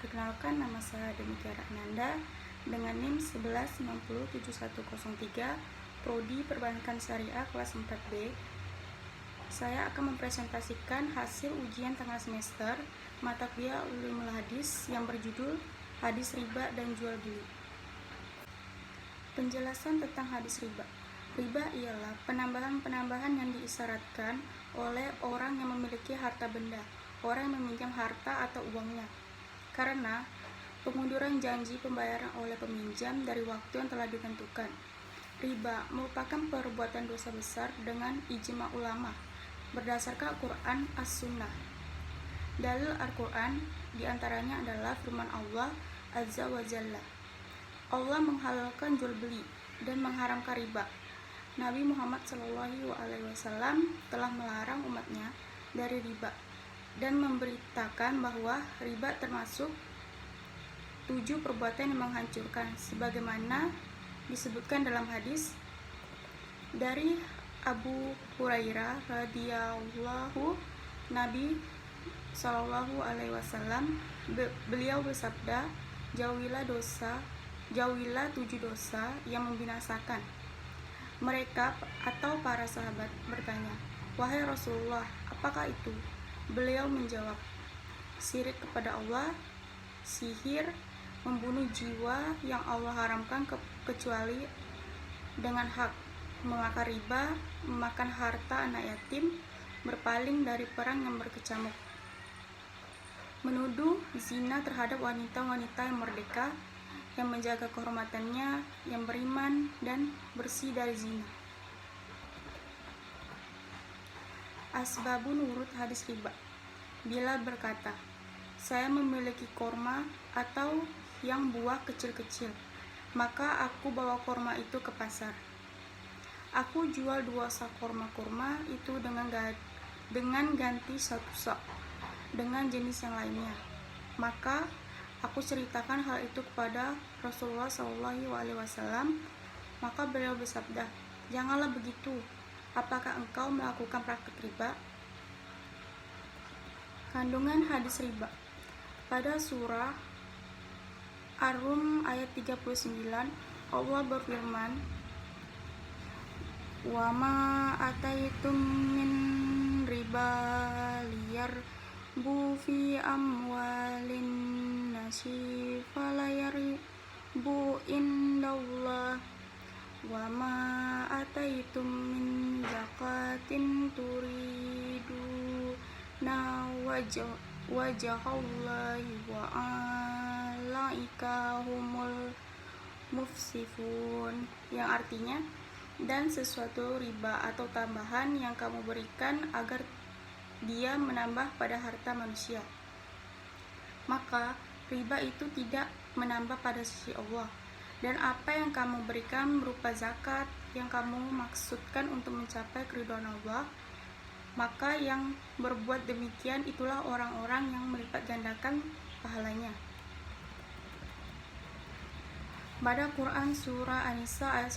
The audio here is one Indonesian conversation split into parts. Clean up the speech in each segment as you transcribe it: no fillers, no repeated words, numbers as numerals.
Perkenalkan, nama saya Demikiara Ananda dengan NIM 11907103, Prodi Perbankan Syariah kelas 4B. Saya akan mempresentasikan hasil ujian tengah semester mata kuliah Ulumul Hadis yang berjudul Hadis Riba dan Jual Beli. Penjelasan tentang hadis riba. Riba ialah penambahan-penambahan yang diisyaratkan oleh orang yang memiliki harta benda, orang yang meminjam harta atau uangnya, karena pengunduran janji pembayaran oleh peminjam dari waktu yang telah ditentukan. Riba merupakan perbuatan dosa besar dengan ijma ulama berdasarkan Al-Quran As-Sunnah. Dalil Al-Quran diantaranya adalah firman Allah Azza wa Jalla. Allah menghalalkan jual beli dan mengharamkan riba. Nabi Muhammad SAW telah melarang umatnya dari riba dan memberitakan bahwa riba termasuk 7 perbuatan yang menghancurkan, sebagaimana disebutkan dalam hadis dari Abu Hurairah radhiyallahu Nabi SAW beliau bersabda, jauhilah 7 dosa yang membinasakan. Mereka atau para sahabat bertanya, wahai Rasulullah, apakah itu? Beliau menjawab, syirik kepada Allah, sihir, membunuh jiwa yang Allah haramkan kecuali dengan hak, memakan riba, memakan harta anak yatim, berpaling dari perang yang berkecamuk, menuduh zina terhadap wanita-wanita yang merdeka, yang menjaga kehormatannya, yang beriman dan bersih dari zina. Asbabun wurud hadis riba. Bila berkata, saya memiliki korma atau yang buah kecil-kecil, maka aku bawa korma itu ke pasar. Aku jual 2 sak korma itu dengan ganti 1 sak dengan jenis yang lainnya. Maka aku ceritakan hal itu kepada Rasulullah SAW. Maka beliau bersabda, janganlah begitu. Apakah engkau melakukan praktik riba? Kandungan hadis riba. Pada surah Ar-Rum ayat 39, Allah berfirman, wa ma ataitum min riba liyarbu fi amwalin nasi falayarbu indallah wa ma ataitum min zakatin turidu na wajahallahi wa alaika humul mufsifun, yang artinya, dan sesuatu riba atau tambahan yang kamu berikan agar dia menambah pada harta manusia, maka riba itu tidak menambah pada sisi Allah. Dan apa yang kamu berikan berupa zakat yang kamu maksudkan untuk mencapai keridhaan Allah, maka yang berbuat demikian itulah orang-orang yang melipat gandakan pahalanya. Pada Quran surah An-Nisa ayat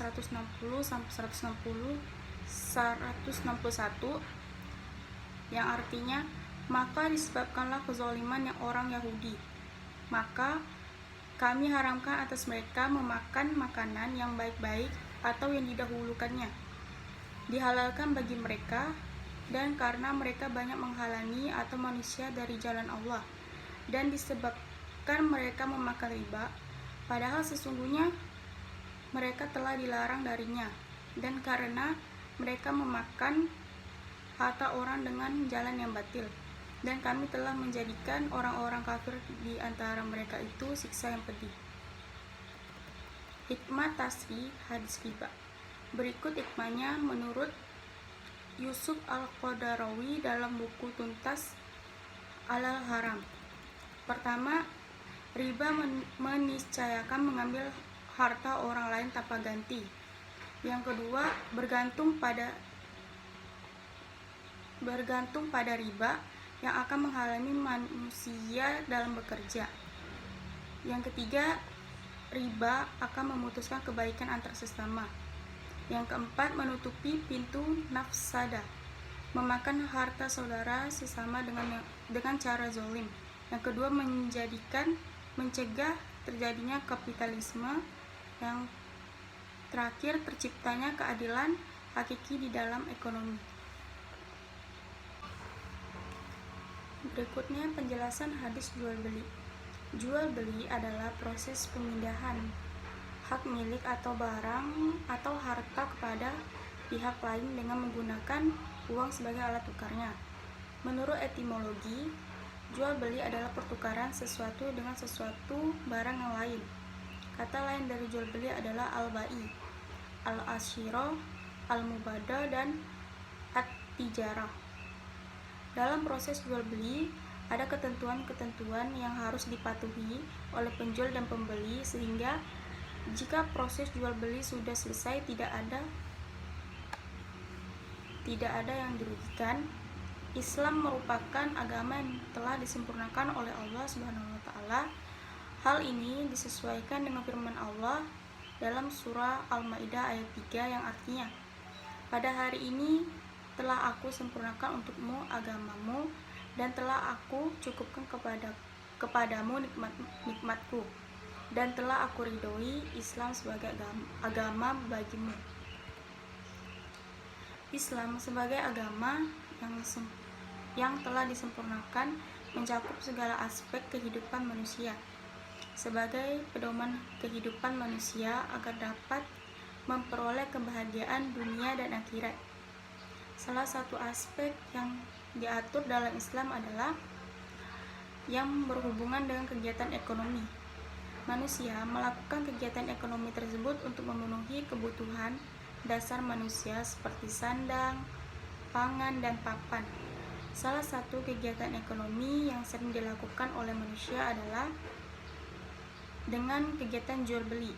160-161 yang artinya, maka disebabkanlah kezaliman yang orang Yahudi, maka kami haramkan atas mereka memakan makanan yang baik-baik atau yang didahulukannya, dihalalkan bagi mereka, dan karena mereka banyak menghalangi atau manusia dari jalan Allah, dan disebabkan mereka memakan riba, padahal sesungguhnya mereka telah dilarang darinya, dan karena mereka memakan harta orang dengan jalan yang batil, dan kami telah menjadikan orang-orang kafir di antara mereka itu siksa yang pedih. Hikmah tasrih hadis riba. Berikut hikmahnya menurut Yusuf Al-Qadarawi dalam buku Tuntas Alal Haram. Pertama, riba meniscayakan mengambil harta orang lain tanpa ganti. Yang kedua, bergantung pada riba yang akan menghalangi manusia dalam bekerja. Yang ketiga, riba akan memutuskan kebaikan antar sesama. Yang keempat, menutupi pintu nafsadah, memakan harta saudara sesama dengan cara zalim. Yang kedua, menjadikan mencegah terjadinya kapitalisme, yang terakhir terciptanya keadilan hakiki di dalam ekonomi. Berikutnya penjelasan hadis jual beli. Jual beli adalah proses pemindahan hak milik atau barang atau harta kepada pihak lain dengan menggunakan uang sebagai alat tukarnya. Menurut etimologi, jual beli adalah pertukaran sesuatu dengan sesuatu barang yang lain. Kata lain dari jual beli adalah al-bai, al-asyirah, al-mubadah, dan at-tijarah. Dalam proses jual beli, ada ketentuan-ketentuan yang harus dipatuhi oleh penjual dan pembeli, sehingga jika proses jual beli sudah selesai tidak ada yang dirugikan. Islam merupakan agama yang telah disempurnakan oleh Allah Subhanahu wa taala. Hal ini disesuaikan dengan firman Allah dalam surah Al-Maidah ayat 3 yang artinya, "Pada hari ini telah aku sempurnakan untukmu agamamu dan telah aku cukupkan kepadamu nikmatku, dan telah aku ridhoi Islam sebagai agama bagimu." Islam sebagai agama yang telah disempurnakan mencakup segala aspek kehidupan manusia sebagai pedoman kehidupan manusia agar dapat memperoleh kebahagiaan dunia dan akhirat. Salah satu aspek yang diatur dalam Islam adalah yang berhubungan dengan kegiatan ekonomi. Manusia melakukan kegiatan ekonomi tersebut untuk memenuhi kebutuhan dasar manusia seperti sandang, pangan, dan papan. Salah satu kegiatan ekonomi yang sering dilakukan oleh manusia adalah dengan kegiatan jual beli.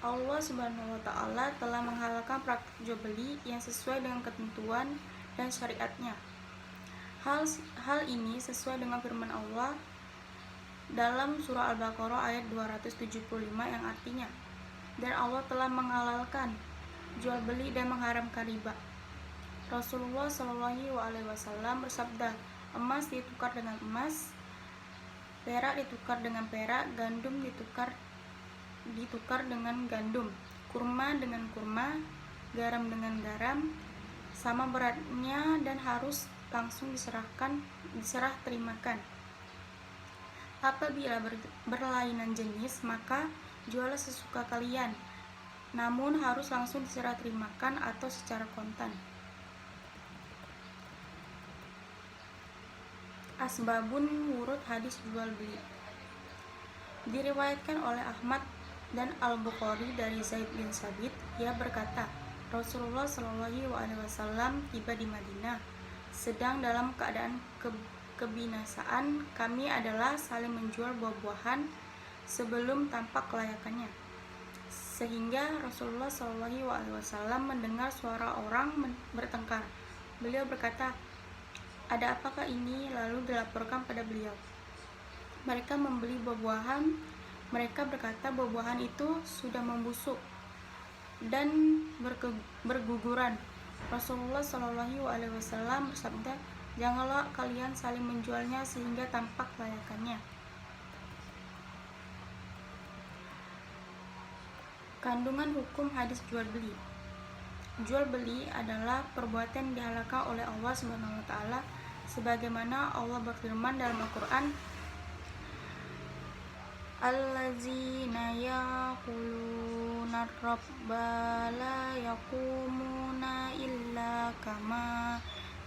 Allah Subhanahu wa taala telah menghalalkan praktik jual beli yang sesuai dengan ketentuan dan syariatnya. Hal ini sesuai dengan firman Allah dalam surah Al-Baqarah ayat 275 yang artinya, "Dan Allah telah menghalalkan jual beli dan mengharamkan riba." Rasulullah SAW bersabda, "Emas ditukar dengan emas, perak ditukar dengan perak, gandum ditukar dengan gandum, kurma dengan kurma, garam dengan garam, sama beratnya dan harus langsung diserah terimakan. Apabila berlainan jenis, maka juallah sesuka kalian, namun harus langsung diserah terimakan atau secara kontan." Asbabun wurud hadis jual beli. Diriwayatkan oleh Ahmad dan Al-Bukhari dari Zaid bin Sabit, ia berkata, Rasulullah SAW tiba di Madinah sedang dalam keadaan kebinasaan. Kami adalah saling menjual buah-buahan sebelum tampak kelayakannya, sehingga Rasulullah SAW mendengar suara orang bertengkar. Beliau berkata, "Ada apakah ini?" Lalu dilaporkan pada beliau, mereka membeli buah-buahan. Mereka berkata, buah-buahan itu sudah membusuk dan berguguran. Rasulullah SAW bersabda, "Janganlah kalian saling menjualnya sehingga tampak kelayakannya." Kandungan hukum hadis jual beli. Jual beli adalah perbuatan yang dihalalkan oleh Allah Subhanahu wa taala, sebagaimana Allah berfirman dalam Al-Qur'an, "Allazina yaquluna rabba la yaqumuna illa kama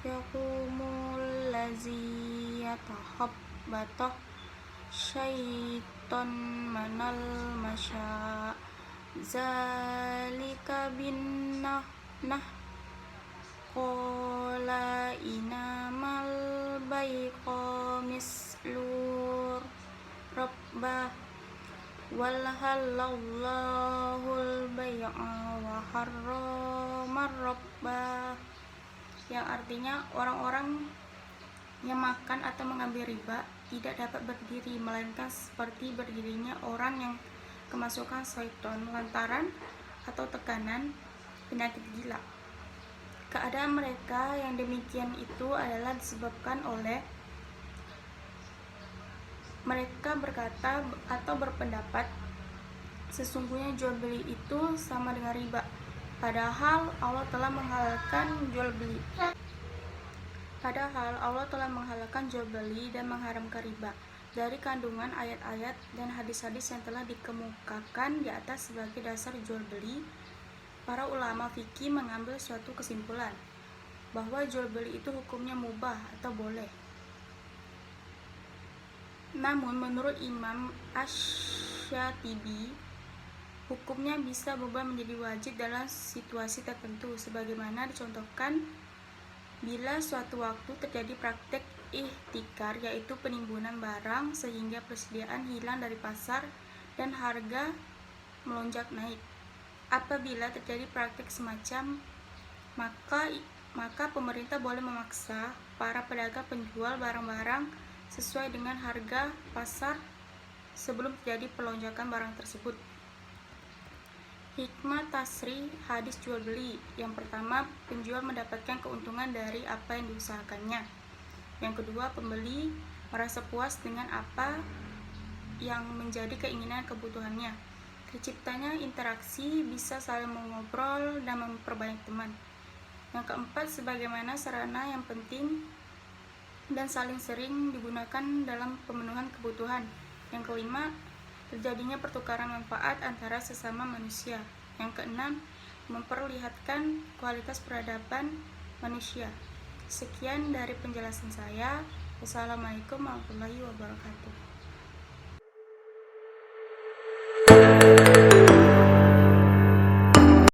yaqumul ladzi yatakhabbatah syaiton manal masya zalika binnah qala inamal baiqa mislur rabbah wal halallahul bai'a wa harramar rabbah," yang artinya orang-orang yang makan atau mengambil riba tidak dapat berdiri melainkan seperti berdirinya orang yang kemasukan syaitan lantaran atau tekanan penyakit gila. Keadaan mereka yang demikian itu adalah disebabkan oleh Mereka berkata atau berpendapat sesungguhnya jual beli itu sama dengan riba, padahal Allah telah menghalalkan jual beli dan mengharamkan riba dari kandungan ayat-ayat dan hadis-hadis yang telah dikemukakan di atas sebagai dasar jual beli. Para ulama fikih mengambil suatu kesimpulan bahwa jual beli itu hukumnya mubah atau boleh. Namun menurut Imam Asy-Syatibi, hukumnya bisa berubah menjadi wajib dalam situasi tertentu, sebagaimana dicontohkan bila suatu waktu terjadi praktek ihtikar, yaitu penimbunan barang sehingga persediaan hilang dari pasar dan harga melonjak naik. Apabila terjadi praktek semacam maka pemerintah boleh memaksa para pedagang penjual barang-barang sesuai dengan harga pasar sebelum terjadi pelonjakan barang tersebut. Hikmah tasri hadis jual beli. Yang pertama, penjual mendapatkan keuntungan dari apa yang diusahakannya. Yang kedua, pembeli merasa puas dengan apa yang menjadi keinginan kebutuhannya. Terciptanya interaksi, bisa saling mengobrol dan memperbanyak teman. Yang keempat, sebagaimana sarana yang penting dan saling sering digunakan dalam pemenuhan kebutuhan. Yang kelima, terjadinya pertukaran manfaat antara sesama manusia. Yang keenam, memperlihatkan kualitas peradaban manusia. Sekian dari penjelasan saya. Wassalamualaikum warahmatullahi wabarakatuh.